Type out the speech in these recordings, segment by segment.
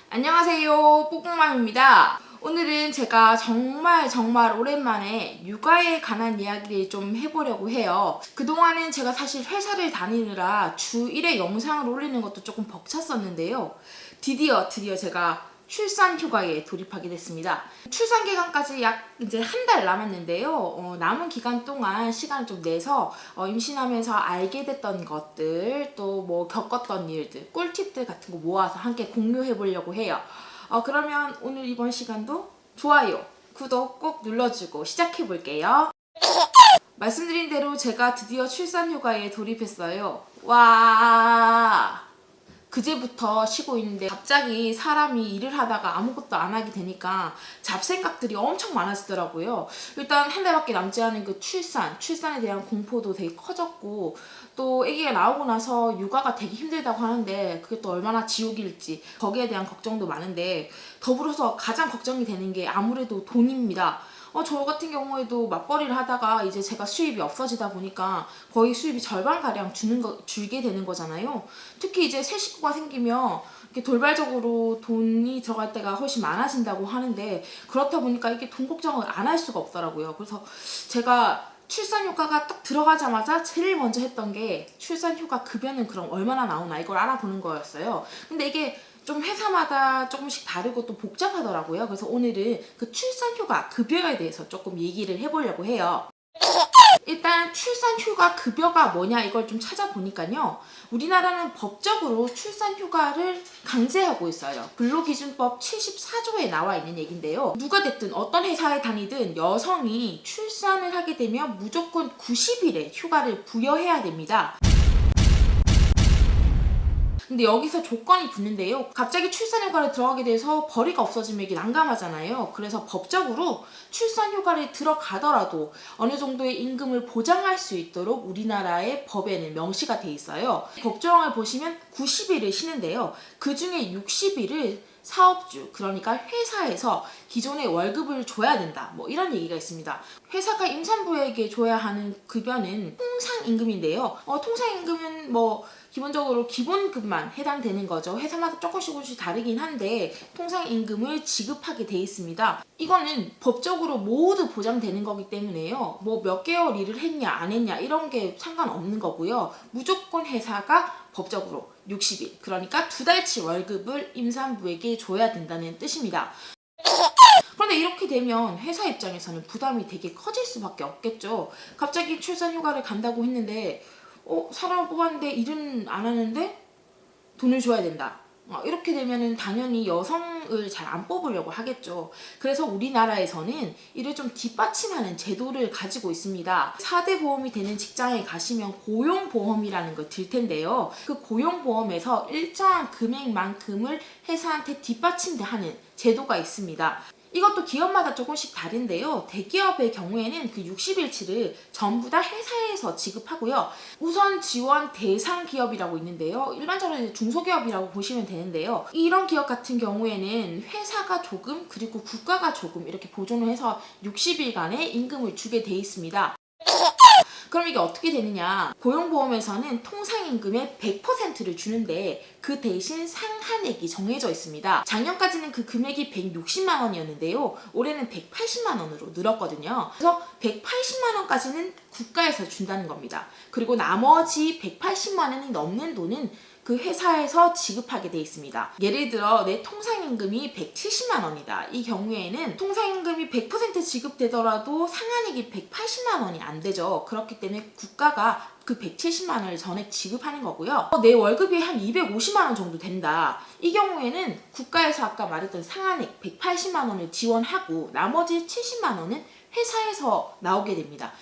안녕하세요, 뽀뽕맘입니다. 오늘은 제가 정말 오랜만에 육아에 관한 이야기를 좀 해보려고 해요. 그동안은 제가 사실 회사를 다니느라 주 1회 영상을 올리는 것도 조금 벅찼었는데요. 드디어 제가 출산 휴가에 돌입하게 됐습니다. 출산 기간까지 약 이제 한 달 남았는데요. 남은 기간 동안 시간을 좀 내서 임신하면서 알게 됐던 것들, 또 뭐 겪었던 일들, 꿀팁들 같은 거 모아서 함께 공유해 보려고 해요. 그러면 오늘 이번 시간도 좋아요, 구독 꼭 눌러주고 시작해 볼게요. 말씀드린 대로 제가 드디어 출산 휴가에 돌입했어요. 와, 그제부터 쉬고 있는데 갑자기 사람이 일을 하다가 아무것도 안 하게 되니까 잡생각들이 엄청 많아지더라고요. 일단 한 달밖에 남지 않은 그 출산에 대한 공포도 되게 커졌고, 또 아기가 나오고 나서 육아가 되게 힘들다고 하는데 그게 또 얼마나 지옥일지 거기에 대한 걱정도 많은데, 더불어서 가장 걱정이 되는 게 아무래도 돈입니다. 저 같은 경우에도 맞벌이를 하다가 이제 제가 수입이 없어지다 보니까 거의 수입이 절반가량 줄게 되는 거잖아요. 특히 이제 새 식구가 생기면 이렇게 돌발적으로 돈이 들어갈 때가 훨씬 많아진다고 하는데, 그렇다 보니까 이게 돈 걱정을 안 할 수가 없더라고요. 그래서 제가 출산 휴가가 딱 들어가자마자 제일 먼저 했던 게 출산 휴가 급여는 그럼 얼마나 나오나 이걸 알아보는 거였어요. 근데 이게 좀 회사마다 조금씩 다르고 또 복잡하더라고요. 그래서 오늘은 그 출산휴가 급여에 대해서 조금 얘기를 해보려고 해요. 일단 출산휴가 급여가 뭐냐 이걸 좀 찾아보니까요, 우리나라는 법적으로 출산휴가를 강제하고 있어요. 근로기준법 74조에 나와 있는 얘긴데요. 누가 됐든 어떤 회사에 다니든 여성이 출산을 하게 되면 무조건 90일의 휴가를 부여해야 됩니다. 근데 여기서 조건이 붙는데요. 갑자기 출산휴가를 들어가게 돼서 벌이가 없어지면 이게 난감하잖아요. 그래서 법적으로 출산휴가를 들어가더라도 어느 정도의 임금을 보장할 수 있도록 우리나라의 법에는 명시가 돼 있어요. 법조항을 보시면 90일을 쉬는데요. 그 중에 60일을 사업주, 그러니까 회사에서 기존의 월급을 줘야 된다, 뭐 이런 얘기가 있습니다. 회사가 임산부에게 줘야 하는 급여는 통상임금인데요. 통상임금은 뭐 기본적으로 기본급만 해당되는 거죠. 회사마다 조금씩 다르긴 한데 통상임금을 지급하게 돼 있습니다. 이거는 법적으로 모두 보장되는 거기 때문에요. 뭐 몇 개월 일을 했냐 안 했냐 이런 게 상관없는 거고요. 무조건 회사가 법적으로 60일, 그러니까 2달치 월급을 임산부에게 줘야 된다는 뜻입니다. 그런데 이렇게 되면 회사 입장에서는 부담이 되게 커질 수밖에 없겠죠. 갑자기 출산휴가를 간다고 했는데 사람을 뽑았는데 일은 안 하는데 돈을 줘야 된다. 이렇게 되면은 당연히 여성을 잘 안 뽑으려고 하겠죠. 그래서 우리나라에서는 이를 좀 뒷받침하는 제도를 가지고 있습니다. 4대 보험이 되는 직장에 가시면 고용보험이라는 걸 들 텐데요. 그 고용보험에서 일정한 금액만큼을 회사한테 뒷받침하는 제도가 있습니다. 이것도 기업마다 조금씩 다른데요. 대기업의 경우에는 그 60일치를 전부 다 회사에서 지급하고요. 우선 지원 대상 기업이라고 있는데요. 일반적으로 중소기업이라고 보시면 되는데요. 이런 기업 같은 경우에는 회사가 조금, 그리고 국가가 조금 이렇게 보존을 해서 60일간의 임금을 주게 돼 있습니다. 그럼 이게 어떻게 되느냐, 고용보험에서는 통상임금의 100%를 주는데 그 대신 상한액이 정해져 있습니다. 작년까지는 그 금액이 160만 원이었는데요. 올해는 180만 원으로 늘었거든요. 그래서 180만 원까지는 국가에서 준다는 겁니다. 그리고 나머지 180만 원이 넘는 돈은 그 회사에서 지급하게 돼 있습니다. 예를 들어 내 통상임금이 170만 원이다. 이 경우에는 통상임금이 100% 지급되더라도 상한액이 180만 원이 안 되죠. 그렇기 때문에 국가가 그 170만 원을 전액 지급하는 거고요. 내 월급이 한 250만 원 정도 된다. 이 경우에는 국가에서 아까 말했던 상한액 180만 원을 지원하고 나머지 70만 원은 회사에서 나오게 됩니다.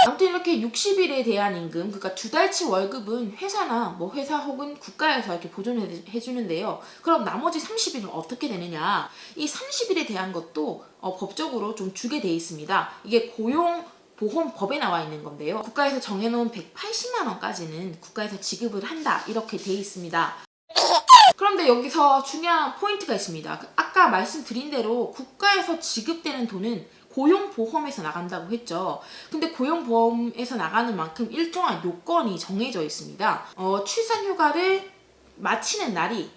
아무튼 이렇게 60일에 대한 임금, 그러니까 2달치 월급은 회사나 뭐 회사 혹은 국가에서 이렇게 보존해 주는데요. 그럼 나머지 30일은 어떻게 되느냐? 이 30일에 대한 것도 법적으로 좀 주게 돼 있습니다. 이게 고용보험법에 나와 있는 건데요. 국가에서 정해놓은 180만 원까지는 국가에서 지급을 한다, 이렇게 돼 있습니다. 그런데 여기서 중요한 포인트가 있습니다. 아까 말씀드린 대로 국가에서 지급되는 돈은 고용보험에서 나간다고 했죠. 근데 고용보험에서 나가는 만큼 일정한 요건이 정해져 있습니다. 출산휴가를 마치는 날이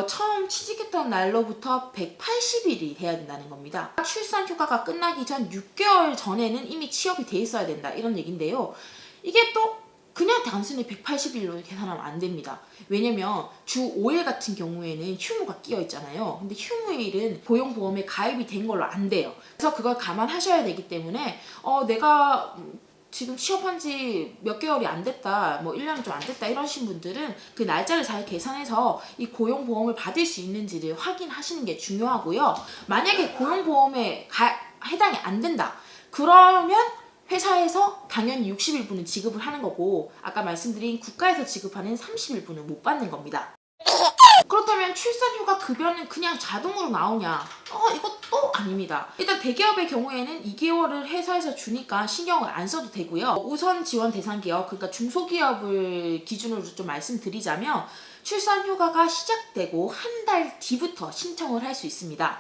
처음 취직했던 날로부터 180일이 돼야 된다는 겁니다. 출산휴가가 끝나기 전 6개월 전에는 이미 취업이 돼 있어야 된다, 이런 얘긴데요. 이게 또 그냥 단순히 180일로 계산하면 안 됩니다. 왜냐면 주 5일 같은 경우에는 휴무가 끼어 있잖아요. 근데 휴무일은 고용보험에 가입이 된 걸로 안 돼요. 그래서 그걸 감안하셔야 되기 때문에 내가 지금 취업한 지 몇 개월이 안 됐다, 뭐 1년이 좀 안 됐다 이러신 분들은 그 날짜를 잘 계산해서 이 고용보험을 받을 수 있는지를 확인하시는 게 중요하고요. 만약에 고용보험에 해당이 안 된다, 그러면 회사에서 당연히 60일분은 지급을 하는 거고, 아까 말씀드린 국가에서 지급하는 30일분은 못 받는 겁니다. 그렇다면 출산휴가 급여는 그냥 자동으로 나오냐? 이것도 아닙니다. 일단 대기업의 경우에는 2개월을 회사에서 주니까 신경을 안 써도 되고요. 우선 지원 대상 기업, 그러니까 중소기업을 기준으로 좀 말씀드리자면 출산휴가가 시작되고 한 달 뒤부터 신청을 할 수 있습니다.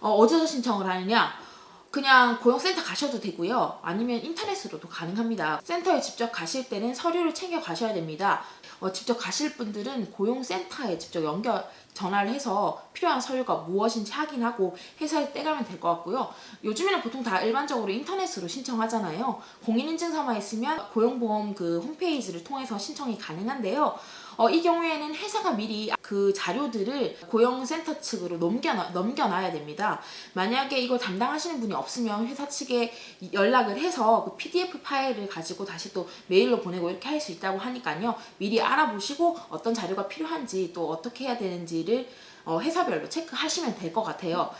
어디서 신청을 하느냐? 그냥 고용센터 가셔도 되고요. 아니면 인터넷으로도 가능합니다. 센터에 직접 가실 때는 서류를 챙겨 가셔야 됩니다. 직접 가실 분들은 고용센터에 직접 전화를 해서 필요한 서류가 무엇인지 확인하고 회사에 떼가면 될 것 같고요. 요즘에는 보통 다 일반적으로 인터넷으로 신청하잖아요. 공인인증서만 있으면 고용보험 그 홈페이지를 통해서 신청이 가능한데요. 이 경우에는 회사가 미리 그 자료들을 고용센터 측으로 넘겨놔야 됩니다. 만약에 이걸 담당하시는 분이 없으면 회사 측에 연락을 해서 그 PDF 파일을 가지고 다시 또 메일로 보내고 이렇게 할 수 있다고 하니까요. 미리 알아보시고 어떤 자료가 필요한지 또 어떻게 해야 되는지를 회사별로 체크하시면 될 것 같아요.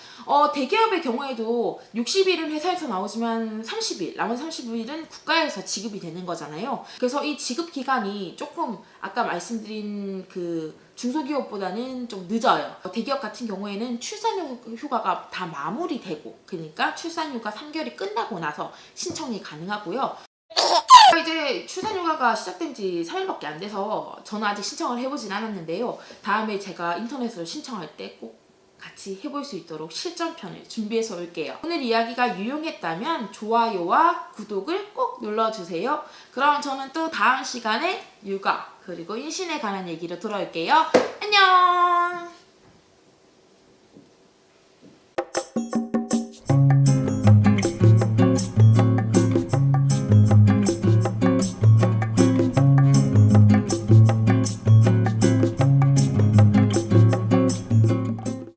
대기업의 경우에도 60일은 회사에서 나오지만 30일, 남은 30일은 국가에서 지급이 되는 거잖아요. 그래서 이 지급 기간이 조금 아까 말씀드린 그 중소기업보다는 좀 늦어요. 대기업 같은 경우에는 출산휴가가 다 마무리되고, 그러니까 출산휴가 3개월이 끝나고 나서 신청이 가능하고요. 이제 출산휴가가 시작된 지 3일밖에 안 돼서 저는 아직 신청을 해보진 않았는데요. 다음에 제가 인터넷으로 신청할 때 꼭 같이 해볼 수 있도록 실전편을 준비해서 올게요. 오늘 이야기가 유용했다면 좋아요와 구독을 꼭 눌러주세요. 그럼 저는 또 다음 시간에 육아 그리고 임신에 관한 얘기로 돌아올게요. 안녕!